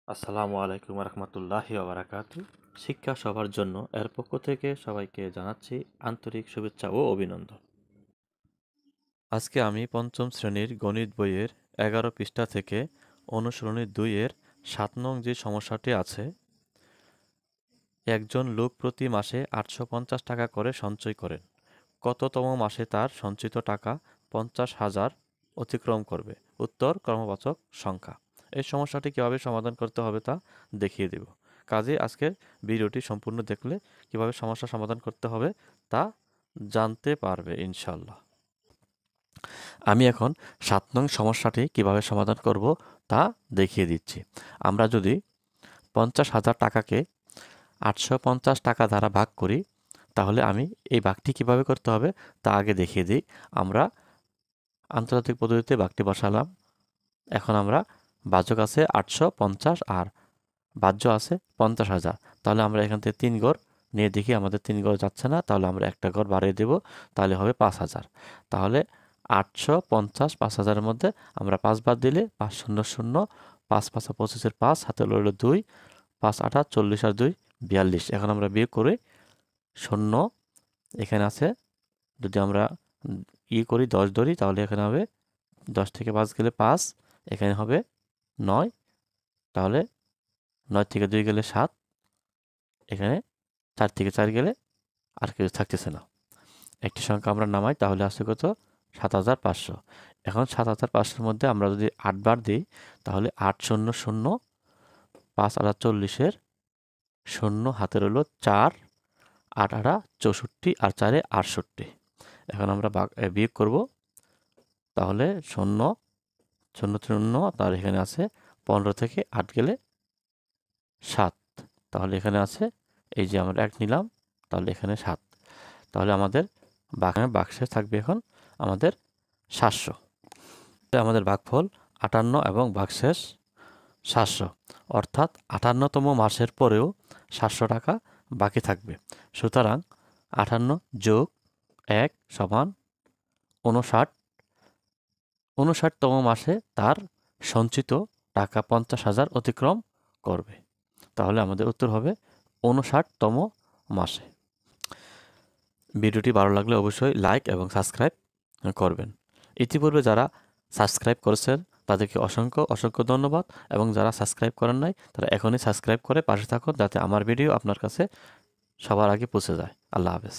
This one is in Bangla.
আসসালামু আলাইকুম রহমতুল্লাহি ওবারাকাতু। শিক্ষা সবার জন্য এর পক্ষ থেকে সবাইকে জানাচ্ছি আন্তরিক শুভেচ্ছা ও অভিনন্দন। আজকে আমি পঞ্চম শ্রেণীর গণিত বইয়ের 11 পৃষ্ঠা থেকে অনুসরণী 2-এর 7 নং যে সমস্যাটি আছে, একজন লোক প্রতি মাসে 850 টাকা করে সঞ্চয় করেন। কততম মাসে তার সঞ্চিত টাকা 50,000 অতিক্রম করবে? উত্তর ক্রমবাচক সংখ্যা। এই সমস্যাটি কীভাবে সমাধান করতে হবে তা দেখিয়ে দেব। কাজে আজকের ভিডিওটি সম্পূর্ণ দেখলে কিভাবে সমস্যা সমাধান করতে হবে তা জানতে পারবে ইনশাল্লাহ। আমি এখন 7 নং সমস্যাটি কিভাবে সমাধান করব তা দেখিয়ে দিচ্ছি। আমরা যদি 50,000 টাকাকে 850 টাকা দ্বারা ভাগ করি, তাহলে আমি এই ভাগটি কিভাবে করতে হবে তা আগে দেখিয়ে দিই। আমরা আন্তর্জাতিক পদ্ধতিতে ভাগটি বসালাম। এখন আমরা ভাজক আছে 850 আর ভাজ্য আছে 50,000। তাহলে আমরা এখান থেকে 3 ঘর নিয়ে দেখি আমাদের 3 ঘর যাচ্ছে না, তাহলে আমরা একটা ঘর বাড়িয়ে দেব, তাহলে হবে 5,000। তাহলে 850 5,000-এর মধ্যে আমরা 5 বাদ দিলে 5 শূন্য শূন্য, 5 5 25-এর 5, হাতে রইল 2, 5 8 40 আর 2 42। এখন আমরা বিয়োগ করে শূন্য এখানে আছে, যদি আমরা করি 10 ধরি, তাহলে এখানে হবে 10 থেকে 5 গেলে 5, এখানে হবে 9, তাহলে 9 থেকে 2 গেলে 7, এখানে 4 থেকে 4 গেলে আর কিছু থাকতেছে না। একটি সংখ্যা আমরা নামাই, তাহলে আসছে কত? 7,500। এখন 7,500-এর মধ্যে আমরা যদি 8 বার দিই, তাহলে 8 শূন্য শূন্য, 5 8 40-এর শূন্য, হাতে রইল 4, 8 8 64 আর 4 68। এখন আমরা বিয়োগ করব, তাহলে শূন্য শূন্য শূন্য, তার এখানে আছে 15 থেকে 8 গেলে 7, তাহলে এখানে আছে এই যে আমরা 1 নিলাম, তাহলে এখানে 7, তাহলে আমাদের বাক্সে থাকবে এখন আমাদের 700। আমাদের ভাগফল 58 এবং ভাগশেষ 700, অর্থাৎ 58তম মাসের পরেও 700 টাকা বাকি থাকবে। সুতরাং 58 যোগ 1 সমান 59। 59তম মাসে তার সঞ্চিত টাকা 50,000 অতিক্রম করবে। তাহলে আমাদের উত্তর হবে 59তম মাসে। ভিডিওটি ভালো লাগলে অবশ্যই লাইক এবং সাবস্ক্রাইব করবেন। ইতিপূর্বে যারা সাবস্ক্রাইব করেছেন তাদেরকে অসংখ্য অসংখ্য ধন্যবাদ, এবং যারা সাবস্ক্রাইব করেন নাই তারা এখনই সাবস্ক্রাইব করে পাশে থাকুন, যাতে আমার ভিডিও আপনার কাছে সবার আগে পৌঁছে যায়। আল্লাহ হাফেজ।